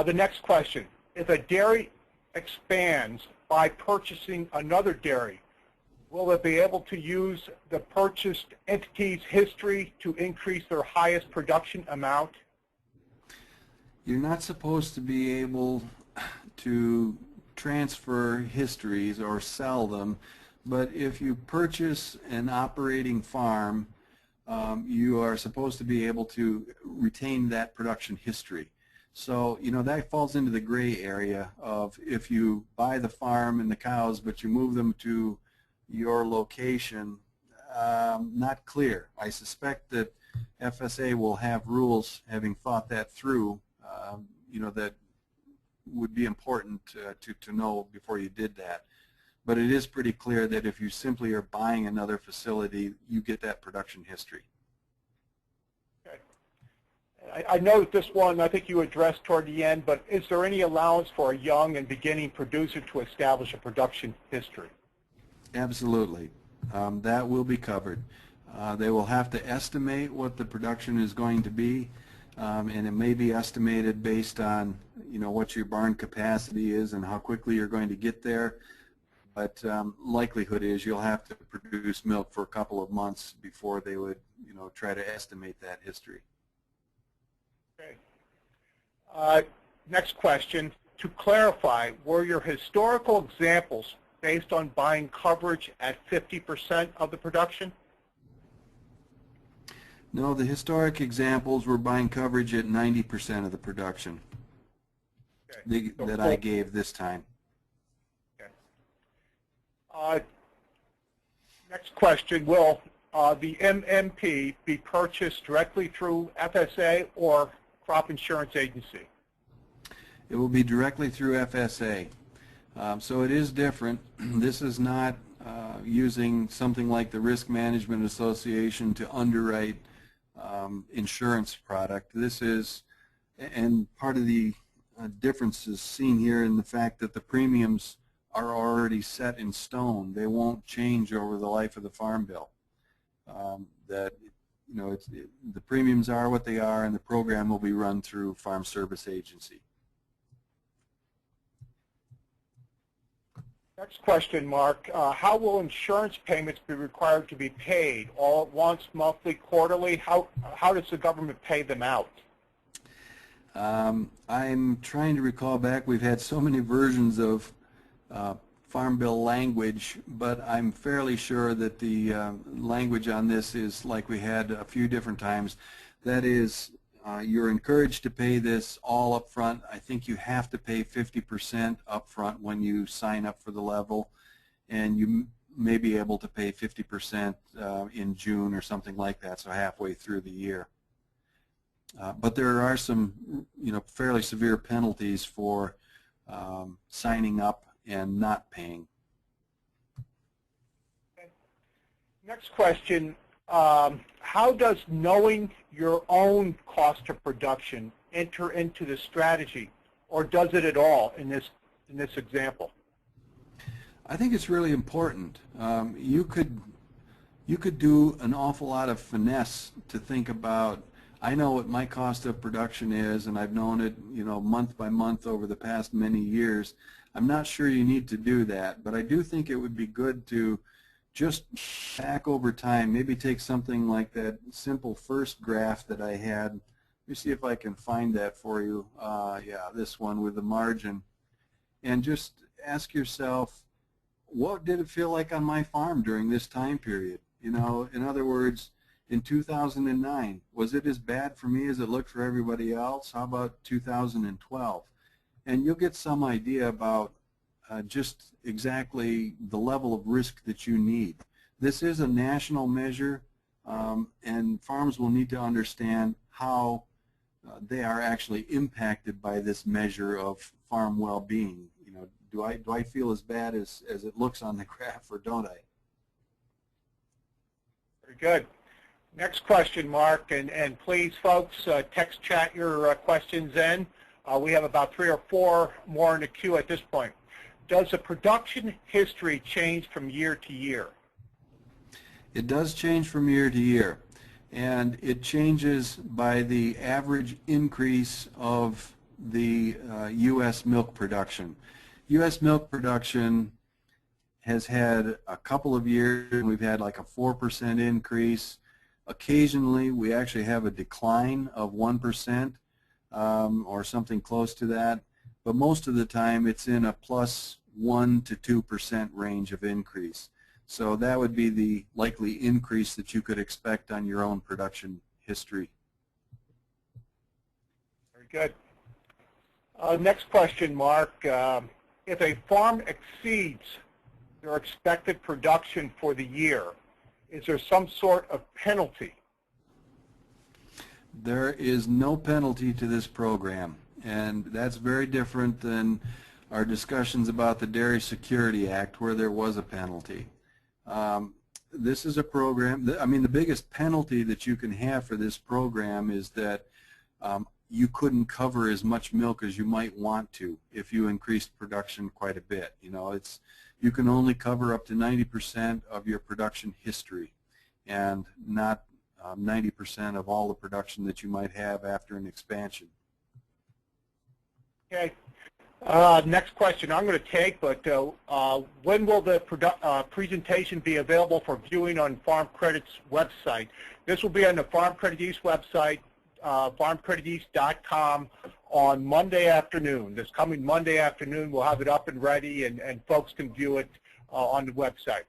The next question. If a dairy expands by purchasing another dairy, will it be able to use the purchased entity's history to increase their highest production amount? You're not supposed to be able to transfer histories or sell them, but if you purchase an operating farm, you are supposed to be able to retain that production history. So, you know, that falls into the gray area of if you buy the farm and the cows, but you move them to your location, not clear. I suspect that FSA will have rules, having thought that through, you know, that would be important to know before you did that. But it is pretty clear that if you simply are buying another facility, you get that production history. Okay. I know that this one I think you addressed toward the end, but is there any allowance for a young and beginning producer to establish a production history? Absolutely. That will be covered. They will have to estimate what the production is going to be, and it may be estimated based on, you know, what your barn capacity is and how quickly you're going to get there. But likelihood is you'll have to produce milk for a couple of months before they would, you know, try to estimate that history. Okay. Next question. To clarify, were your historical examples based on buying coverage at 50% of the production? No, the historic examples were buying coverage at 90% of the production that I gave this time. Okay. Next question, will the MMP be purchased directly through FSA or Crop Insurance Agency? It will be directly through FSA. So it is different. This is not using something like the Risk Management Association to underwrite insurance product. This is, and part of the difference is seen here in the fact that the premiums are already set in stone. They won't change over the life of the farm bill. That, you know, the premiums are what they are, and the program will be run through Farm Service Agency. Next question, Mark. How will insurance payments be required to be paid? All at once, monthly, quarterly? How does the government pay them out? I'm trying to recall back. We've had so many versions of Farm Bill language, but I'm fairly sure that the language on this is like we had a few different times. That is, you're encouraged to pay this all up front. I think you have to pay 50% up front when you sign up for the level, and you may be able to pay 50% in June or something like that, so halfway through the year. But there are some, you know, fairly severe penalties for signing up and not paying. Next question, how does knowing your own cost of production enter into the strategy, or does it at all in this example? I think it's really important. You could do an awful lot of finesse to think about, I know what my cost of production is, and I've known it, month by month over the past many years. I'm not sure you need to do that, but I do think it would be good to just back over time, maybe take something like that simple first graph that I had. Let me see if I can find that for you. Yeah, this one with the margin. And just ask yourself, what did it feel like on my farm during this time period? In other words, in 2009, was it as bad for me as it looked for everybody else? How about 2012? And you'll get some idea about just exactly the level of risk that you need. This is a national measure, and farms will need to understand how they are actually impacted by this measure of farm well-being. Do I feel as bad as it looks on the graph, or don't I? Very good. Next question, Mark, and please, folks, text chat your questions in. We have about 3 or 4 more in the queue at this point. Does the production history change from year to year? It does change from year to year, and it changes by the average increase of the U.S. milk production. U.S. milk production has had a couple of years, and we've had like a 4% increase. Occasionally, we actually have a decline of 1% or something close to that, but most of the time it's in a plus 1 to 2% range of increase. So that would be the likely increase that you could expect on your own production history. Very good. Next question, Mark. If a farm exceeds their expected production for the year, is there some sort of penalty? There is no penalty to this program, and that's very different than our discussions about the Dairy Security Act, where there was a penalty. This is a program, the biggest penalty that you can have for this program is that you couldn't cover as much milk as you might want to if you increased production quite a bit. You can only cover up to 90% of your production history, and not 90% of all the production that you might have after an expansion. Okay. Next question I'm going to take, but when will the presentation be available for viewing on Farm Credit's website? This will be on the Farm Credit East website, farmcrediteast.com, on Monday afternoon. This coming Monday afternoon, we'll have it up and ready, and folks can view it on the website.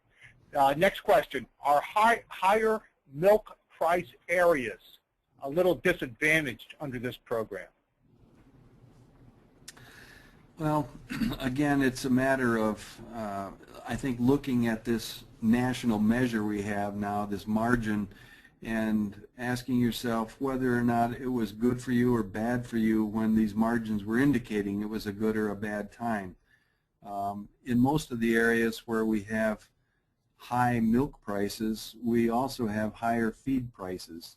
Next question. Are higher milk price areas a little disadvantaged under this program? Well, again, it's a matter of, I think, looking at this national measure we have now, this margin, and asking yourself whether or not it was good for you or bad for you when these margins were indicating it was a good or a bad time. In most of the areas where we have high milk prices, we also have higher feed prices.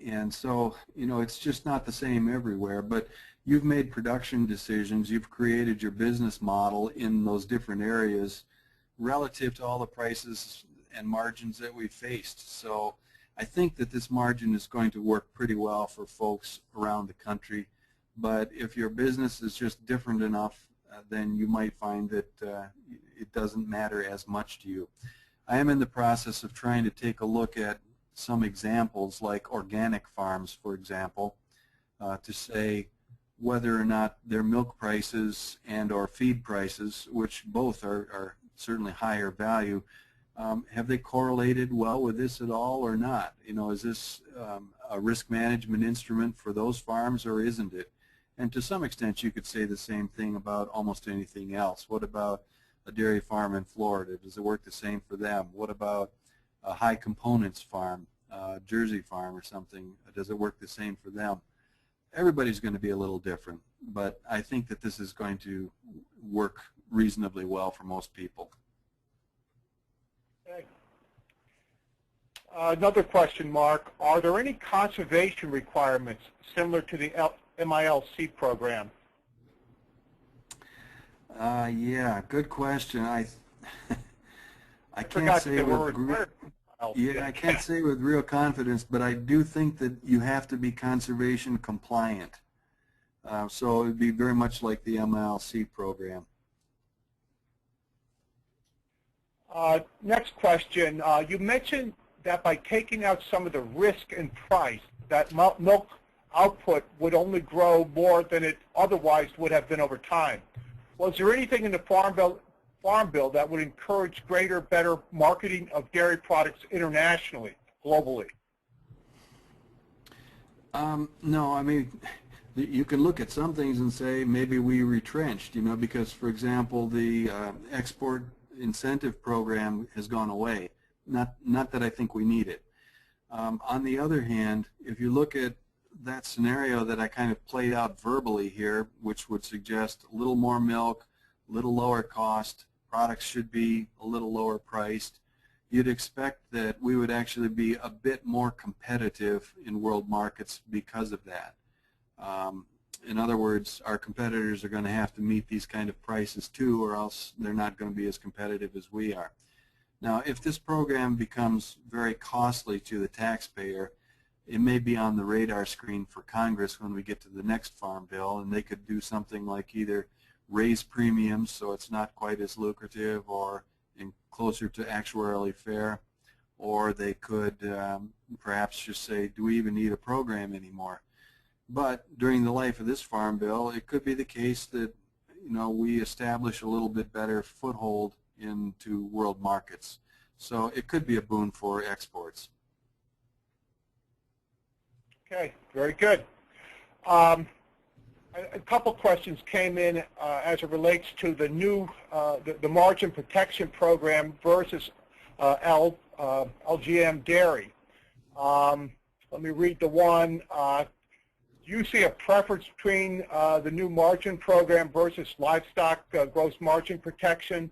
And so, it's just not the same everywhere, but you've made production decisions, you've created your business model in those different areas relative to all the prices and margins that we've faced. So I think that this margin is going to work pretty well for folks around the country, but if your business is just different enough, then you might find that it doesn't matter as much to you. I am in the process of trying to take a look at some examples like organic farms, for example, to say whether or not their milk prices and or feed prices, which both are certainly higher value, have they correlated well with this at all or not? Is this a risk management instrument for those farms or isn't it? And to some extent you could say the same thing about almost anything else. What about a dairy farm in Florida? Does it work the same for them? What about a high components farm, Jersey farm or something? Does it work the same for them? Everybody's going to be a little different, but I think that this is going to work reasonably well for most people. Another question, Mark. Are there any conservation requirements similar to the MILC program? Yeah, good question. I can't forgot say that they were with required. I can't say with real confidence, but I do think that you have to be conservation compliant. So it would be very much like the MILC program. Next question. You mentioned that by taking out some of the risk and price, that milk output would only grow more than it otherwise would have been over time. Was there anything in the Farm Bill that would encourage greater, better marketing of dairy products internationally, globally? No, I mean, you can look at some things and say maybe we retrenched, you know, because, for example, the export incentive program has gone away. Not that I think we need it. On the other hand, if you look at that scenario that I kind of played out verbally here, which would suggest a little more milk, a little lower cost, products should be a little lower priced, you'd expect that we would actually be a bit more competitive in world markets because of that. In other words, our competitors are going to have to meet these kind of prices too, or else they're not going to be as competitive as we are. Now, if this program becomes very costly to the taxpayer, it may be on the radar screen for Congress when we get to the next Farm Bill, and they could do something like either raise premiums so it's not quite as lucrative or closer to actuarially fair, or they could perhaps just say, do we even need a program anymore? But during the life of this Farm Bill, it could be the case that, you know, we establish a little bit better foothold into world markets. So it could be a boon for exports. Okay, very good. A couple questions came in as it relates to the new the margin protection program versus LGM dairy. Let me read the one. Do you see a preference between the new margin program versus livestock gross margin protection?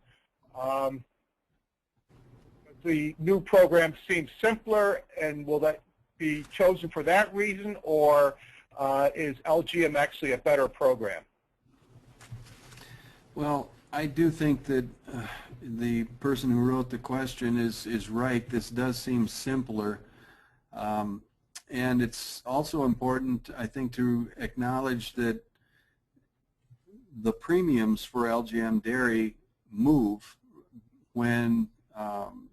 The new program seems simpler, and will that be chosen for that reason, or is LGM actually a better program? Well, I do think that the person who wrote the question is right. This does seem simpler. And it's also important, I think, to acknowledge that the premiums for LGM dairy move when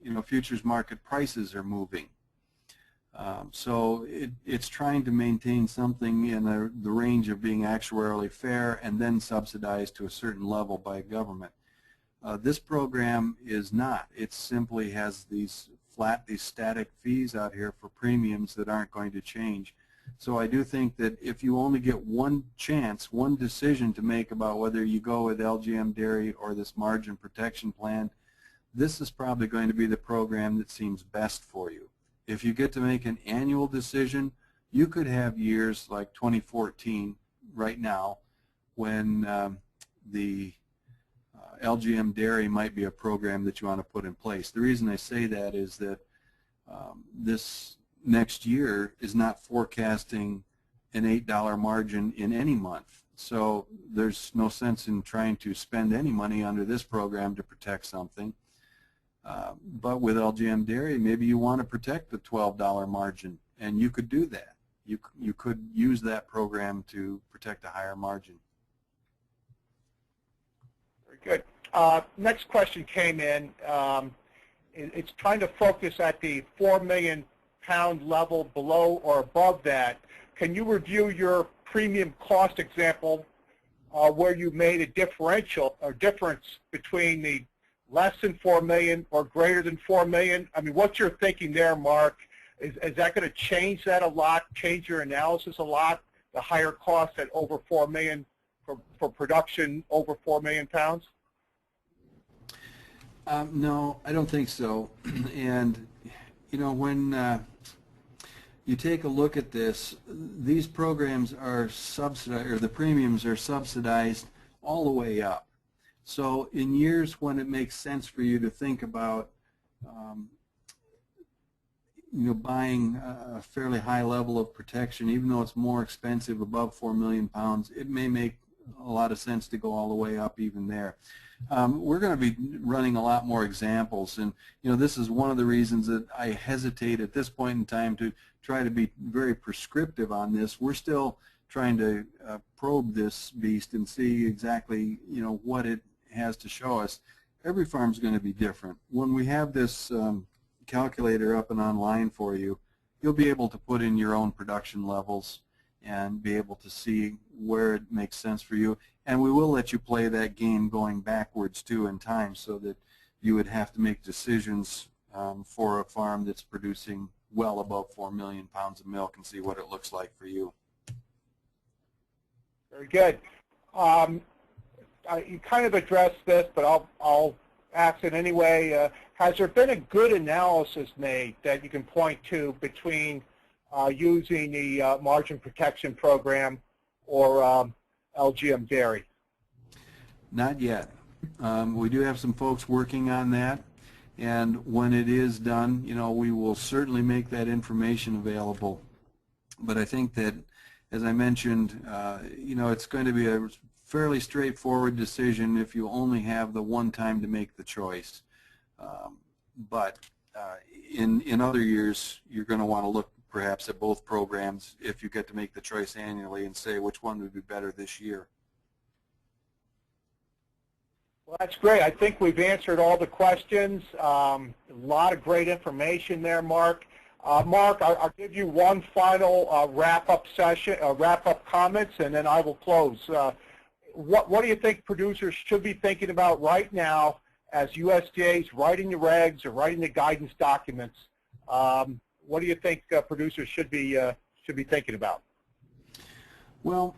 you know, futures market prices are moving. So it's trying to maintain something in the range of being actuarially fair and then subsidized to a certain level by government. This program is not. It simply has these static fees out here for premiums that aren't going to change. So I do think that if you only get one chance, one decision to make about whether you go with LGM dairy or this margin protection plan, this is probably going to be the program that seems best for you. If you get to make an annual decision, you could have years like 2014 right now when the LGM dairy might be a program that you want to put in place. The reason I say that is that this next year is not forecasting an $8 margin in any month. So there's no sense in trying to spend any money under this program to protect something. But with LGM dairy, maybe you want to protect the $12 margin, and you could do that. You could use that program to protect a higher margin. Very good. Next question came in. It's trying to focus at the 4 million pound level, below or above that. Can you review your premium cost example where you made a differential or difference between the less than 4 million or greater than 4 million? I mean, what's your thinking there, Mark? Is that going to change that a lot, change your analysis a lot, the higher cost at over 4 million for production over 4 million pounds? No, I don't think so. And, you know, when you take a look at this, these programs are subsidized, or the premiums are subsidized all the way up. So in years when it makes sense for you to think about buying a fairly high level of protection, even though it's more expensive above 4 million pounds, it may make a lot of sense to go all the way up even there. We're going to be running a lot more examples, and this is one of the reasons that I hesitate at this point in time to try to be very prescriptive on this. We're still trying to probe this beast and see exactly what it has to show us. Every farm is going to be different. When we have this calculator up and online for you, you'll be able to put in your own production levels and be able to see where it makes sense for you. And we will let you play that game going backwards too in time, so that you would have to make decisions for a farm that's producing well above 4 million pounds of milk and see what it looks like for you. Very good. You kind of addressed this, but I'll ask it anyway. Has there been a good analysis made that you can point to between using the margin protection program or LGM dairy? Not yet. We do have some folks working on that, and when it is done, we will certainly make that information available. But I think that, as I mentioned, it's going to be a fairly straightforward decision if you only have the one time to make the choice. But in other years, you're going to want to look perhaps at both programs if you get to make the choice annually and say which one would be better this year. Well, that's great. I think we've answered all the questions. A lot of great information there, Mark. Mark, I'll give you one final wrap-up session, wrap-up comments, and then I will close. What do you think producers should be thinking about right now as USDA is writing the regs or writing the guidance documents? What do you think producers should be thinking about? Well,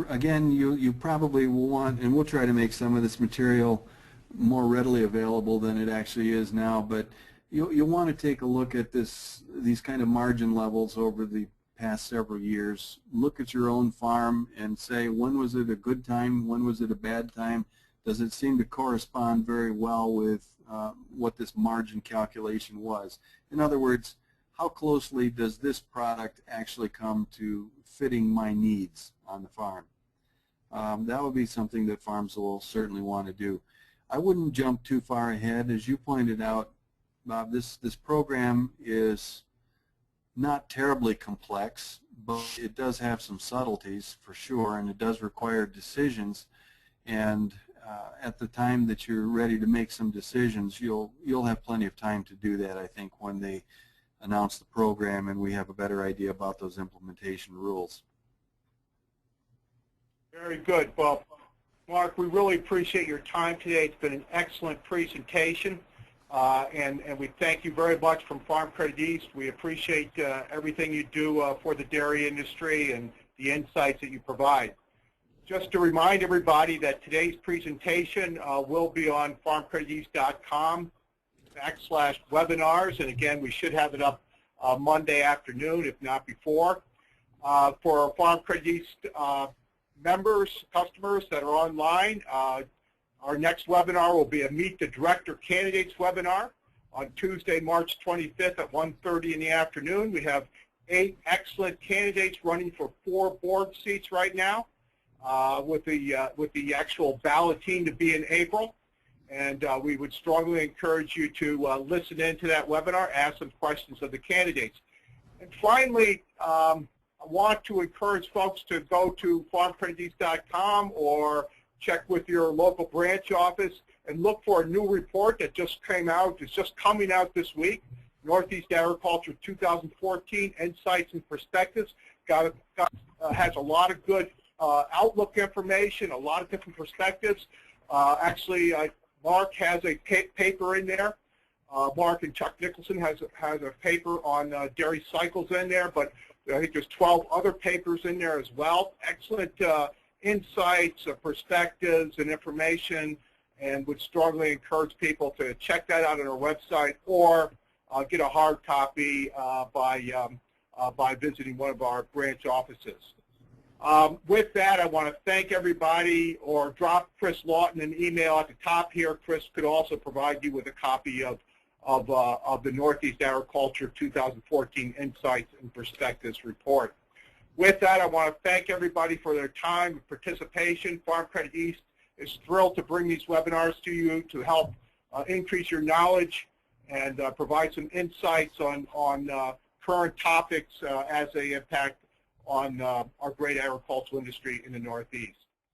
again, you probably will want, and we'll try to make some of this material more readily available than it actually is now, but you'll want to take a look at these kind of margin levels over the past several years. Look at your own farm and say, when was it a good time, when was it a bad time? Does it seem to correspond very well with what this margin calculation was? In other words, how closely does this product actually come to fitting my needs on the farm? That would be something that farms will certainly want to do. I wouldn't jump too far ahead. As you pointed out, Bob, this program is not terribly complex, but it does have some subtleties for sure, and it does require decisions. And at the time that you're ready to make some decisions, you'll have plenty of time to do that, I think, when they announce the program and we have a better idea about those implementation rules. Very good, Bob. Mark, we really appreciate your time today. It's been an excellent presentation, and we thank you very much from Farm Credit East. We appreciate everything you do for the dairy industry and the insights that you provide. Just to remind everybody that today's presentation will be on farmcrediteast.com/webinars, and again, we should have it up Monday afternoon, if not before. For our Farm Credit East members, customers that are online, our next webinar will be a Meet the Director Candidates webinar on Tuesday, March 25th at 1:30 in the afternoon. We have 8 excellent candidates running for 4 board seats right now, with the actual balloting to be in April. And we would strongly encourage you to listen in to that webinar, ask some questions of the candidates. And finally, I want to encourage folks to go to farmcrediteast.com or check with your local branch office and look for a new report that just came out. It's just coming out this week, Northeast Agriculture 2014 Insights and Perspectives. Has a lot of good outlook information, a lot of different perspectives. Actually, Mark has a paper in there. Mark and Chuck Nicholson has a paper on dairy cycles in there, but I think there's 12 other papers in there as well. Excellent insights, perspectives, and information, and would strongly encourage people to check that out on our website or get a hard copy by visiting one of our branch offices. With that, I want to thank everybody, or drop Chris Lawton an email at the top here. Chris could also provide you with a copy of of the Northeast Agriculture 2014 Insights and Perspectives Report. With that, I want to thank everybody for their time and participation. Farm Credit East is thrilled to bring these webinars to you to help increase your knowledge and provide some insights on current topics as they impact on our great agricultural industry in the Northeast.